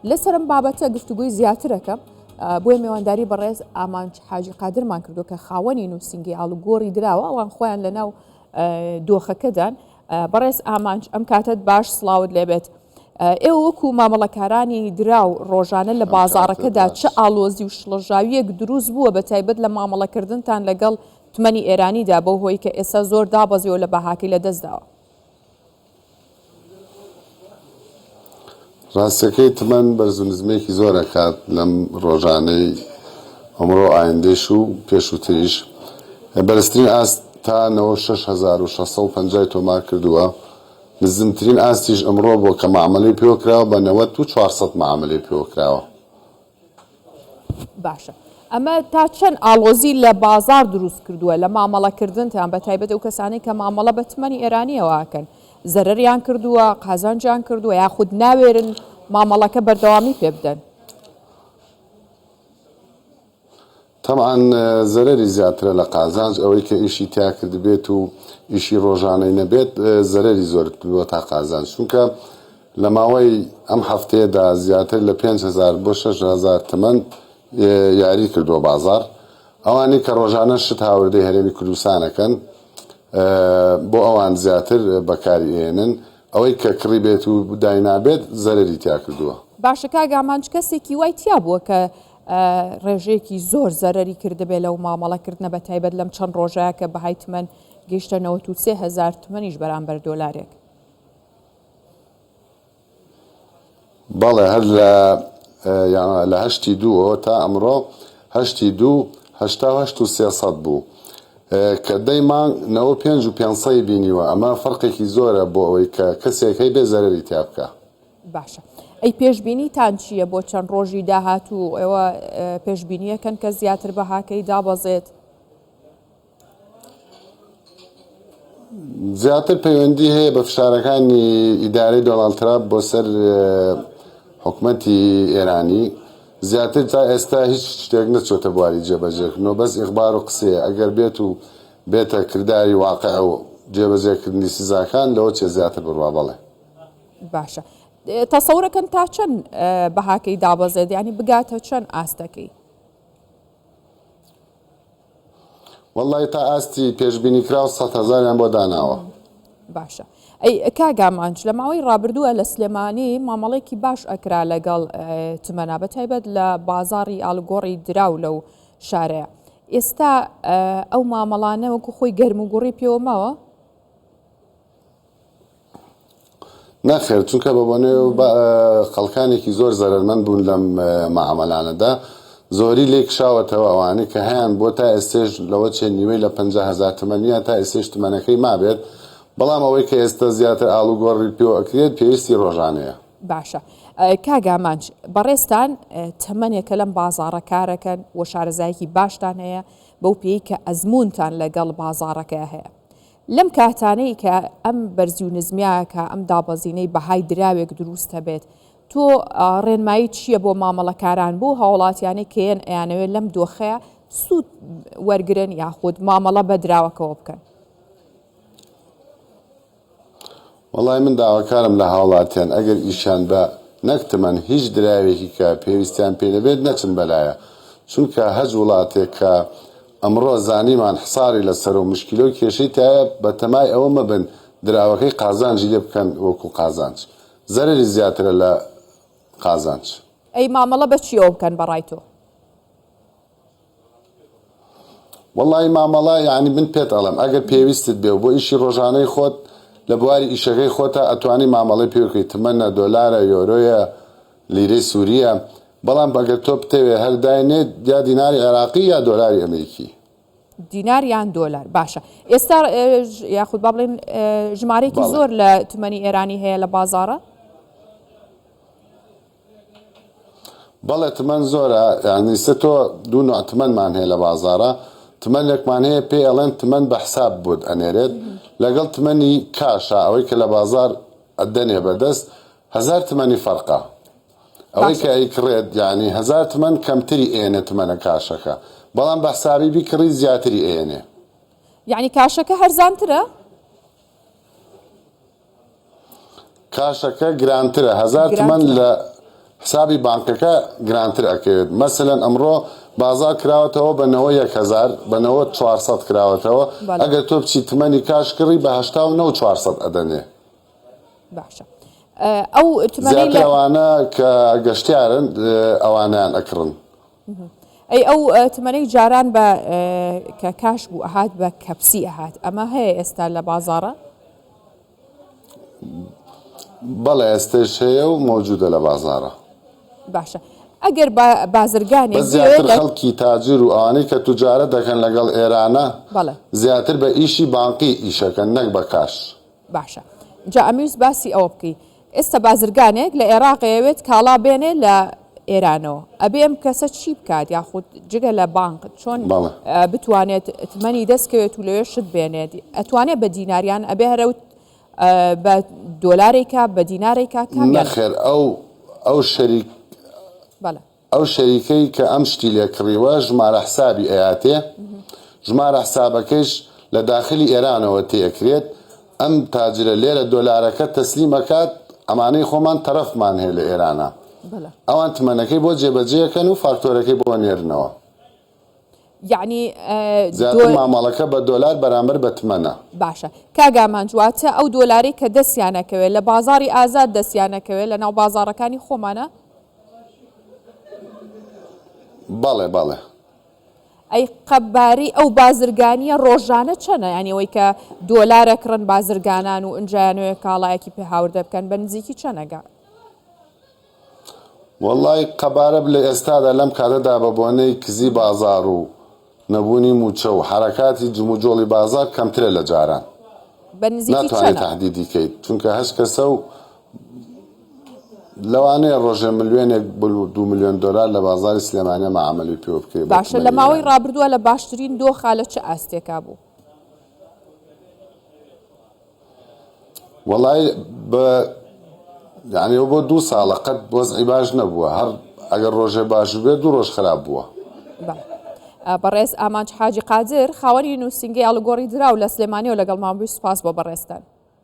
لەسەرم بابەتە گفتوگوی زیاترەکە بۆیە میێوانداری بەڕێز ئامانج حاجی قادرمان کردو کە خاوەنی نووسنگی ئاڵوگۆڕی دراوە ئەوان خۆیان لەناو دۆخەکەدان. بەڕێز ئامانج ئەم کاتت باش سڵاوت لێبێت. ئێوە وەکو مامەڵەکارانی دراو ڕۆژانە لە بازارەکەدا چه ئالۆزی و شڵەژاویەک دروست بووە بە تایبەت لە مامەڵەکردنتان لەگەڵ تمەنی ئێرانیدا بۆ هۆی کە ئێستا زۆر دابەزیەوە لە بەهاکەی لە دەستداوە؟ ڕاستەکەی تمەن بەرزونزمێکی زۆرە کات لەم ڕۆژانەی ئەمڕۆ ئایندێش و پێشووتریش بەرزترین ئاست تا 6650 تۆمار کردووە. نزمترین ئاستیش ئەمڕۆ بۆ کە معاملەی پێوەکراوە بە 9400 معاملەی پێوەکراوە. باشە، ئەمە تا چەند ئالۆزی لە بازار دروست کردووە لە مامەڵەکردنتان بە تایبەت ئەو کەسانەی کە مامەڵە بە تمەنی ئێرانیەوەکەن زەرەریان کردووە، قازانجیان کردووە یاخود ناوێرن مامەڵەکە بەردەوامی پێ بدەن؟ تەمعان زەرەری زیاترە لە قازانج، ئەوەی کە ئیشی تیا کرد بێت و ئیشی ڕۆژانەی نەبێت زەرەری زۆر بووە تا قازانج، چونکە لە ماوەی ئەم هەفتەیەدا زیاتر لە 5000 بۆ 6000 تمەن یاری کردووە بازار. ئەوانی کە ڕۆژانە شت هاوردەی هەرێمی کوردستانەکەن بۆ ئەوان زیاتر بەکاری هێنن، ئەوەی کە کڕی بێت و داینابێت زەرەری تیا کردووە. باشە کاک ئامانج کەسێکی وای تیا بووە کە ڕێژەیەکی زۆر زەرەری کردبێ لەو مامەڵەکردنە بە تایبەت لەم چەند ڕۆژەیە کە بەهای تمەن گەیشتە 93,000 تمەنیش بەرامبەر دۆلارێک؟ بەڵێ هەر لە 82 تا ئەمڕۆ 82 88 و 300 بوو کە دەیمان 95 و 500 بینیوە. ئەمە فەرقێکی زۆرە بۆ ئەوەی کە کەسێکی بێ زەرەری تیا بکە. باشە، ئەی پێشبینیتان چییە بۆ چەند ڕۆژی داهاتوو؟ ئێوە پێشبینیەکەن کە زیاتر بەهاکەی دابەزێت؟ زیاتر پەیوەندی هەیە بە فشارەکانی ئیدارەی دۆناڵد ترامپ بۆ سەر حکومەتی ئێرانی. زیاتر تا ئێستا هیچ شتێک نەچۆتە بواری جێبەجێکردنەوە، بەس ئیخبار و قسەیە. ئەگەر بێت و بێتە کردداری واقع و جێبەجێکردنی سزاکان لەوە چێ زیاتر بڕوا. بەڵێ باشە، تەسەورەکەن تا چەند بەهاکەی دابەزێت، ینی بگاتە چەند ئاستەکەی؟ وەڵی تا ئاستی پێشبینی کرا 100,000 بۆ داناوە. باشە، ئەی کاک ئامانج لە ماوەی ڕابردووە لە سلێمانی مامەڵێکی باش ئەکرا لەگەڵ تمەنا بە تایبەت لە بازاری ئاڵوگۆڕی دراو لەو شارەیە. ئێستا ئەو مامەڵانە وەکو خۆی گەرم و گوڕی پێوەمەوە؟ نەخێر، چونکە بە بۆنێ خەڵکانێکی زۆر زەرمەند بوون لەم معامەلانەدا، زۆری لێک شاوەتەوە ئەوانەی کە هەیان بۆ تا ئێستێش لەوە چێ نیوەی لە 50,000 تمەنیە تا ئێستێش تمەنەکەی مابێت. بەڵام ئەوەی کە ئێستا زیاتر ئاڵوگۆڕی پێوە ئەکرێت پێویستی ڕۆژانەیە. باشە، کاک ئامانج بەڕێستان تەمەنێکە لەم بازارە کارەکەن و شارەزایەکی باشتان هەیە بەو پێی کە ئەزمونتان لەگەڵ بازارەکە هەیە. لەم کاتانەی کە ئەم بەرزی و نزمیایەکە ئەم دابەزینەی بەهای دراوێک دروستە بێت، تۆ ڕێنمایی چییە بۆ مامەڵەکاران بۆ هاوڵاتیانەی کێن ئەیانەوێت لەم دۆخەیە سوود وەرگرن یاخود مامەڵە بەدراوەکەوە بکەن؟ وەڵای من داواکارم لە هاوڵاتیان ئەگەر ئیشان بە نەکتمەن هیچ دراوێکی کە پێویستیان پێ دەبێت نەچن بەلایە، چونکە هەج وڵاتێک کە ئەمڕۆ زانیمان حساری لەسەر و مشکلە و کێشەی تایە بە تەمای ئەوە مەبن دراوەکەی قازانجی لێ بکەن وەکو قازانج. زەرری زیاترە لە قازانج. ئەی مامەڵە بەچیەوە بکەن بەڕای تۆ؟ وەڵی مامەڵە یعنی من پێت ئەڵم ئەگەر پێویستت بێ بۆ ئیشی ڕۆژانەی خۆت لە بواری ئیشەکەی خۆتە ئەتوانی مامەڵی پێوکەیت، تمەنە دۆلارە، یۆرۆیە، لیرەی سووریە. بەڵام بەگەر تۆ بتەوێ هەرداینێت یا دیناری عێراقی یا دۆلاری ئەمریکی. دیناریان دۆلار. باشە، ئێستا یاخود با بڵێن ژمارەیەکی زۆر لە تمەنی ئێرانی هەیە لە بازارە؟ بەڵێ تمەن زۆرە، یعنی سە تۆ دوو نوع تمەنمان هەیە لە بازارە. تمەنێکمان هەیە پێ ئەڵێن تمەن بە حساب بوت ئەنێرێت، لەگەڵ تمەنی کاشە ئەوەی کە لە بازار ئەدەنێ بەدەست 1000 تمەنی فەرقە. ئەوەی کە ئەیکڕێت یعنی 1000 تمەن کەمتری ئێنێ تمەنە کاشەکە، بەڵام بە حسابی بیکڕی زیاتری ئێنێ. یعنی کاشەکە هەرزانترە؟ کاشەکە گرانترە. 1000 تمەن لە حسابی بانکەکە گرانتر ئەکەوێت مەسەلەن ئەمڕۆ بازار کراوەتەوە بەنەوە 1000 بەنەوە 400 کراوەتەوە ئەگەر تۆ بچی تمەنی کاش کڕی بە 400 ئەدەنێ باشە ئەو زیاتر ئەوانە کە گەشتیارن ئەوانیان ئەکڕن ئەی ئەو تمەنەی جاران بە کە کاش بوو ئەهات بە کەپسی ئەهات ئەمە هەیە ئێستا لە بازاڕە بەڵێ ئێستش هەیە و مۆجودە لە بازارە باشە ئەگەر بازرگانێک زیاتر خەڵکی تاجر و ئەوانەی کە توجارە دەکەن لەگەڵ ئێرانە زیاتر بە ئیشی بانقی ئیشەکەن نەک بە کاش باشە جا ئەمیویست باسی ئەوە بکەی ئێستا بازرگانێک لە عێراقەیەوێت کاڵا بێنێ لە ئێرانەوە ئەبێ ئەم کەسە چی بکات یاخود جگە لە بانک چۆن بتوانێت تمەنی دەستکەوێت و لەوێ شت بێنێت ئەتوانێت بە دیناریان ئەبێ هەرەوت بە دۆلارێکا بە دینارێکا نەخێر ئەو شەریکەی کە ئەم شتی لێ کڕیوە ژمارە حسابی ئەیاتێ ژمارە حسابەکەیش لە داخلی ئێرانەوە تێکرێت ئەم تاجرە لێرە دۆلارەکە تەسلیمەکات ئەمانەی خۆمان تەرەفمان هەیە لە ئێرانە ئەوان تمەنەکەی بۆ جێبەجێەکەن و فاکتۆرەکەی بۆ نێرنەوە یعنی زیاتر مامەڵەکە بە دۆلار بەرامبەر بە تمەنە باشە کاگامانجواتە ئەو دۆلاری کە دەستیانەکەوێت لە بازاری ئازاد دەستیانەکەوێت لە ناو بازارەکانی خۆمانە بەڵێ ئەی قەباری ئەو بازرگانیە ڕۆژانە چەنە ینی ئەوەی کە دۆلارەکڕن بازرگانان و ئەنجیانوێ کاڵایەکی پێ هاوردە بکەن بە نزیکی چەنەگە وەڵی قەبارە لە ئێستادا لەم کاتەدا بە بۆنەی کزی بازار و نەبوونی موچە و حرەکاتی جموجۆڵی بازار کەمترە لە جاران ناتوانێت تهدیدی کەیت چونکە هەش کەسە و لەوانەیە ڕۆژێ ملیۆنێک $2 ملیۆن لە بازاری سلێمانیە مەعامەلی پێ بکەیت باشە لە ماوەی ڕابردووە لە باشترین دۆخە لە چه ئاستێکا بوو وەڵی یعنی بۆ 2 ساڵە قەت وەزعی باش نەبووە هەر ئەگەر ڕۆژێ باش بێت 2 ڕۆژ خراپ بووە بەڕێز ئامانج حاجی قادر خاوەنی نووسنگی ئاڵوگۆڕی دراو لە سلێمانیەوە لەگەڵ مابووی سوپاس بۆ بەڕێستان